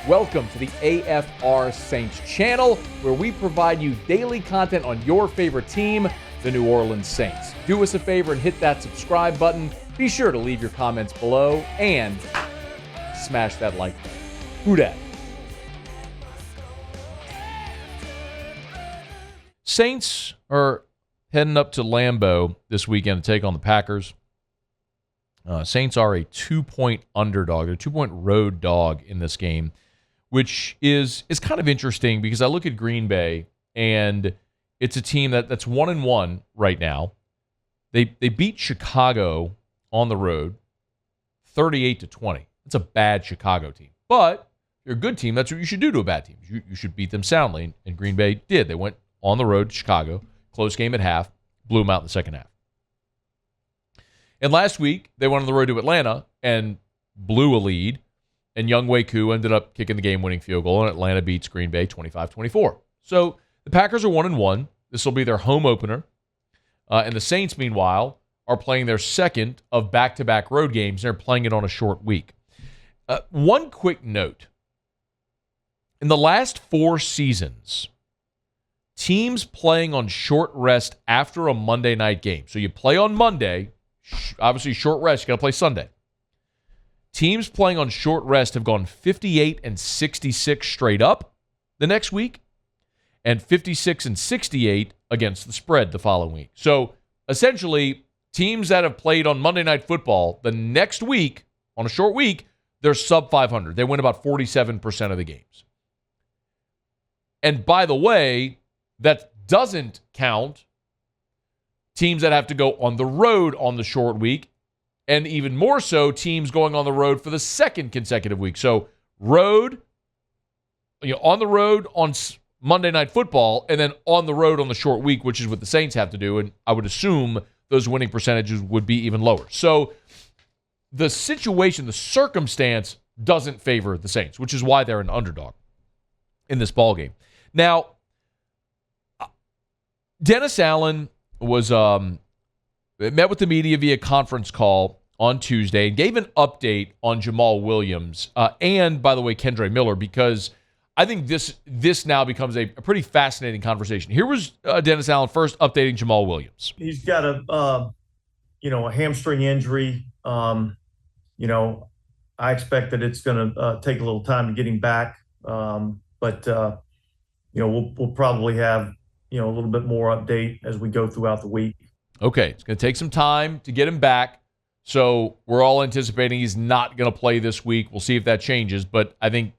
Welcome to the AFR Saints channel, where we provide you daily content on your favorite team, the New Orleans Saints. Do us a favor and hit that subscribe button. Be sure to leave your comments below and smash that like button. Who dat? Saints are heading up to Lambeau this weekend to take on the Packers. Saints are a 2-point underdog. They're a 2-point road dog in this game, which is kind of interesting because I look at Green Bay, and it's a team that's 1-1 right now. They beat Chicago on the road 38-20. It's a bad Chicago team. But if you're a good team, that's what you should do to a bad team. You should beat them soundly, and Green Bay did. They went on the road to Chicago, close game at half, blew them out in the second half. And last week, they went on the road to Atlanta and blew a lead, and Younghoe Koo ended up kicking the game-winning field goal, and Atlanta beats Green Bay 25-24. So the Packers are 1-1. This will be their home opener. And the Saints, meanwhile, are playing their second of back-to-back road games. They're playing it on a short week. One quick note. In the last 4 seasons, teams playing on short rest after a Monday night game. So you play on Monday, obviously short rest, you got to play Sunday. Teams playing on short rest have gone 58-66 straight up the next week and 56-68 against the spread the following week. So essentially, teams that have played on Monday Night Football the next week, on a short week, they're sub 500. They win about 47% of the games. And by the way, that doesn't count teams that have to go on the road on the short week, and even more so, teams going on the road for the second consecutive week. So on the road on Monday Night Football, and then on the road on the short week, which is what the Saints have to do, and I would assume those winning percentages would be even lower. So the situation, the circumstance doesn't favor the Saints, which is why they're an underdog in this ballgame. Now, Dennis Allen was met with the media via conference call on Tuesday and gave an update on Jamaal Williams and, by the way, Kendre Miller, because I think this now becomes a pretty fascinating conversation. Here was Dennis Allen first updating Jamaal Williams. He's got a hamstring injury. I expect that it's going to take a little time to get him back, but we'll probably have a little bit more update as we go throughout the week. Okay, it's going to take some time to get him back. So we're all anticipating he's not going to play this week. We'll see if that changes. But I think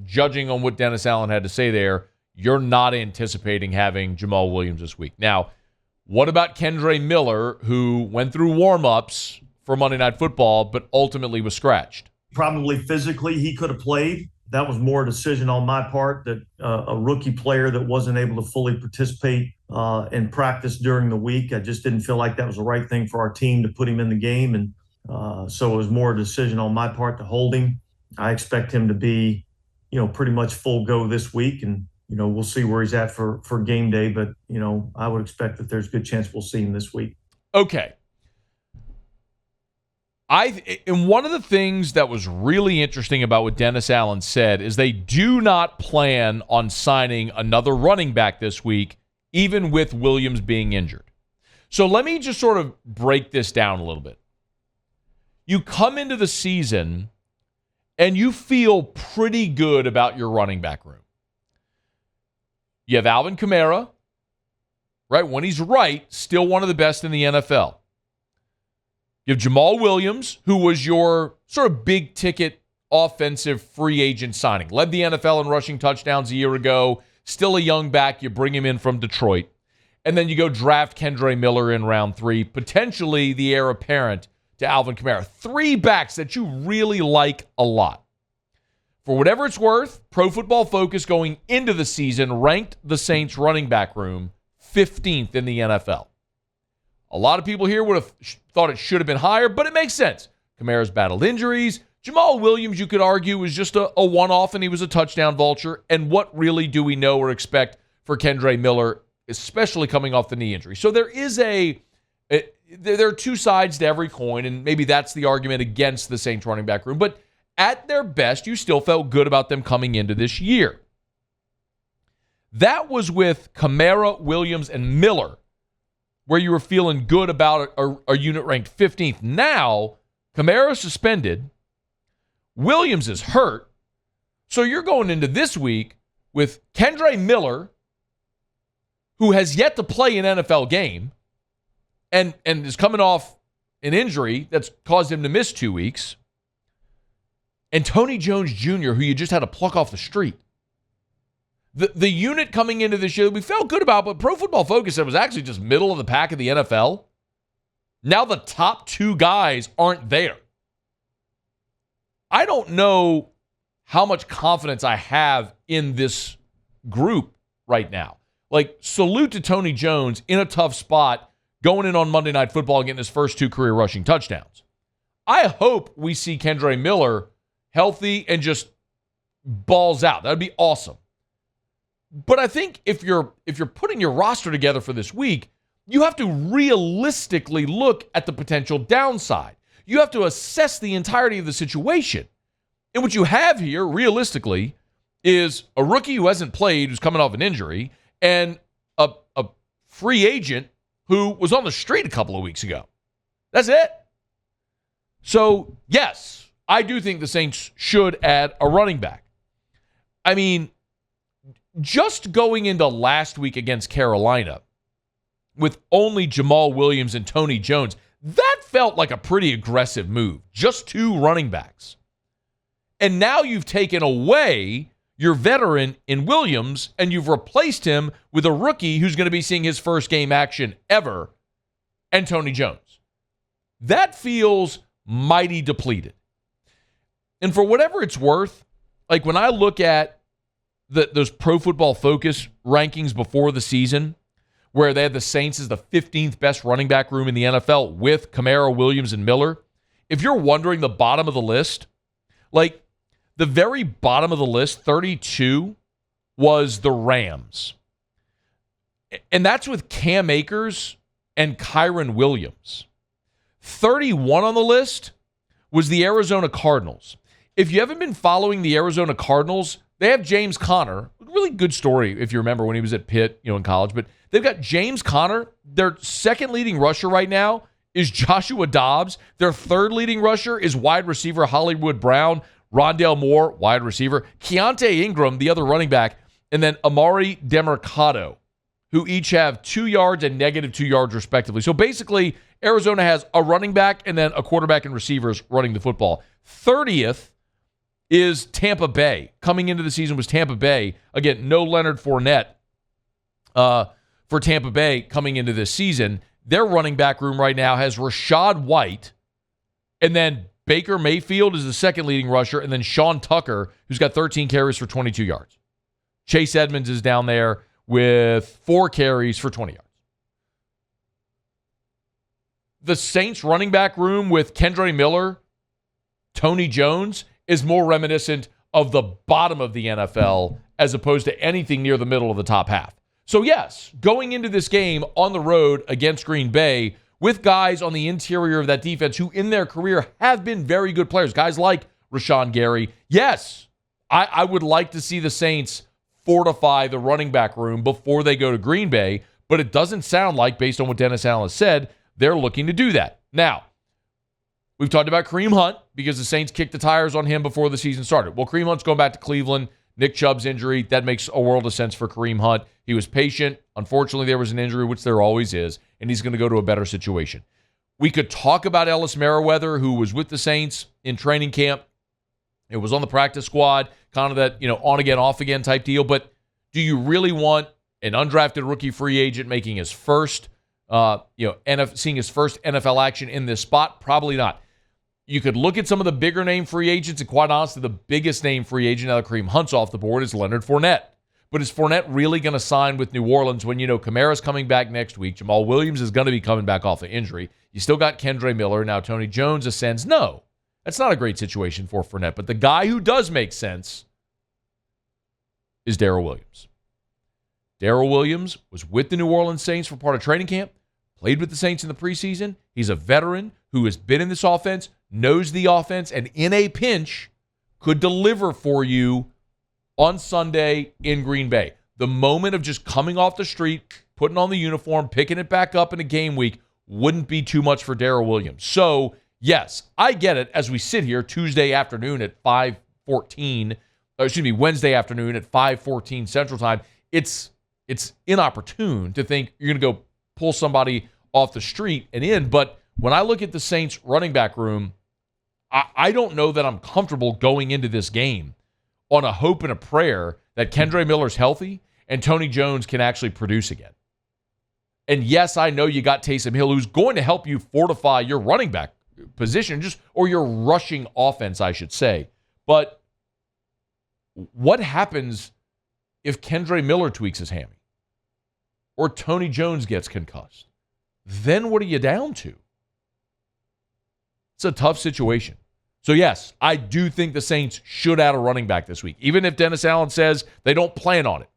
judging on what Dennis Allen had to say there, you're not anticipating having Jamaal Williams this week. Now, what about Kendre Miller, who went through warm-ups for Monday Night Football, but ultimately was scratched? Probably physically he could have played. That was more a decision on my part, that a rookie player that wasn't able to fully participate in practice during the week. I just didn't feel like that was the right thing for our team to put him in the game. And so it was more a decision on my part to hold him. I expect him to be, pretty much full go this week. And, we'll see where he's at for game day. But, I would expect that there's a good chance we'll see him this week. Okay. And one of the things that was really interesting about what Dennis Allen said is they do not plan on signing another running back this week, even with Williams being injured. So let me just sort of break this down a little bit. You come into the season and you feel pretty good about your running back room. You have Alvin Kamara, right? When he's right, still one of the best in the NFL. You have Jamaal Williams, who was your sort of big-ticket offensive free agent signing. Led the NFL in rushing touchdowns a year ago. Still a young back. You bring him in from Detroit. And then you go draft Kendre Miller in round 3, potentially the heir apparent to Alvin Kamara. 3 backs that you really like a lot. For whatever it's worth, Pro Football Focus going into the season ranked the Saints running back room 15th in the NFL. A lot of people here would have thought it should have been higher, but it makes sense. Kamara's battled injuries. Jamaal Williams, you could argue, was just a one-off, and he was a touchdown vulture. And what really do we know or expect for Kendre Miller, especially coming off the knee injury? So there is there are two sides to every coin, and maybe that's the argument against the Saints running back room. But at their best, you still felt good about them coming into this year. That was with Kamara, Williams, and Miller, where you were feeling good about a unit ranked 15th. Now, Kamara suspended. Williams is hurt. So you're going into this week with Kendre Miller, who has yet to play an NFL game and is coming off an injury that's caused him to miss 2 weeks, and Tony Jones Jr., who you just had to pluck off the street. The unit coming into this year that we felt good about, but Pro Football Focus said was actually just middle of the pack of the NFL. Now the top 2 guys aren't there. I don't know how much confidence I have in this group right now. Like, salute to Tony Jones in a tough spot, going in on Monday Night Football and getting his first 2 career rushing touchdowns. I hope we see Kendre Miller healthy and just balls out. That would be awesome. But I think if you're putting your roster together for this week, you have to realistically look at the potential downside. You have to assess the entirety of the situation. And what you have here, realistically, is a rookie who hasn't played, who's coming off an injury, and a free agent who was on the street a couple of weeks ago. That's it. So, yes, I do think the Saints should add a running back. I mean, just going into last week against Carolina with only Jamaal Williams and Tony Jones, that felt like a pretty aggressive move. Just 2 running backs. And now you've taken away your veteran in Williams, and you've replaced him with a rookie who's going to be seeing his first game action ever, and Tony Jones. That feels mighty depleted. And for whatever it's worth, like when I look at those Pro Football Focus rankings before the season, where they had the Saints as the 15th best running back room in the NFL with Kamara, Williams, and Miller, if you're wondering the bottom of the list, like the very bottom of the list, 32, was the Rams. And that's with Cam Akers and Kyron Williams. 31 on the list was the Arizona Cardinals. If you haven't been following the Arizona Cardinals, they have James Conner. Really good story if you remember when he was at Pitt, in college. But they've got James Conner. Their second leading rusher right now is Joshua Dobbs. Their third leading rusher is wide receiver Hollywood Brown. Rondale Moore, wide receiver. Keontae Ingram, the other running back. And then Amari Demercado, who each have 2 yards and -2 yards respectively. So basically, Arizona has a running back and then a quarterback and receivers running the football. 30th is Tampa Bay. Coming into the season was Tampa Bay. Again, no Leonard Fournette for Tampa Bay coming into this season. Their running back room right now has Rashad White, and then Baker Mayfield is the second leading rusher, and then Sean Tucker, who's got 13 carries for 22 yards. Chase Edmonds is down there with 4 carries for 20 yards. The Saints running back room with Kendre Miller, Tony Jones, is more reminiscent of the bottom of the NFL as opposed to anything near the middle of the top half. So yes, going into this game on the road against Green Bay with guys on the interior of that defense who in their career have been very good players, guys like Rashawn Gary, yes, I would like to see the Saints fortify the running back room before they go to Green Bay, but it doesn't sound like, based on what Dennis Allen has said, they're looking to do that. Now, we've talked about Kareem Hunt because the Saints kicked the tires on him before the season started. Well, Kareem Hunt's going back to Cleveland. Nick Chubb's injury, that makes a world of sense for Kareem Hunt. He was patient. Unfortunately, there was an injury, which there always is, and he's going to go to a better situation. We could talk about Ellis Merriweather, who was with the Saints in training camp. It was on the practice squad, kind of that, on again, off again type deal. But do you really want an undrafted rookie free agent making his first, seeing his first NFL action in this spot? Probably not. You could look at some of the bigger name free agents, and quite honestly, the biggest name free agent now that Kareem Hunt's off the board is Leonard Fournette. But is Fournette really going to sign with New Orleans when Kamara's coming back next week? Jamaal Williams is going to be coming back off of injury. You still got Kendre Miller. Now Tony Jones ascends. No, that's not a great situation for Fournette. But the guy who does make sense is Darrell Williams. Darrell Williams was with the New Orleans Saints for part of training camp, played with the Saints in the preseason. He's a veteran who has been in this offense, knows the offense, and in a pinch could deliver for you on Sunday in Green Bay. The moment of just coming off the street, putting on the uniform, picking it back up in a game week wouldn't be too much for Darrell Williams. So, yes, I get it as we sit here Tuesday afternoon at 5:14, Wednesday afternoon at 5:14 Central Time. It's inopportune to think you're going to go pull somebody off the street and in. But when I look at the Saints running back room, I don't know that I'm comfortable going into this game on a hope and a prayer that Kendre Miller's healthy and Tony Jones can actually produce again. And yes, I know you got Taysom Hill, who's going to help you fortify your running back position, or your rushing offense, I should say. But what happens if Kendre Miller tweaks his hammy or Tony Jones gets concussed? Then what are you down to? It's a tough situation. So, yes, I do think the Saints should add a running back this week, even if Dennis Allen says they don't plan on it.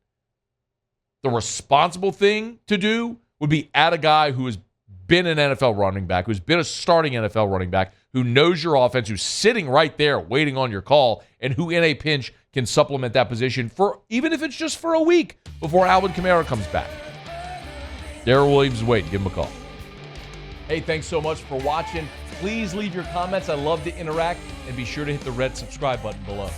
The responsible thing to do would be add a guy who has been an NFL running back, who's been a starting NFL running back, who knows your offense, who's sitting right there waiting on your call, and who in a pinch can supplement that position for even if it's just for a week before Alvin Kamara comes back. Darrell Williams is waiting. Give him a call. Hey, thanks so much for watching. Please leave your comments. I love to interact, and be sure to hit the red subscribe button below.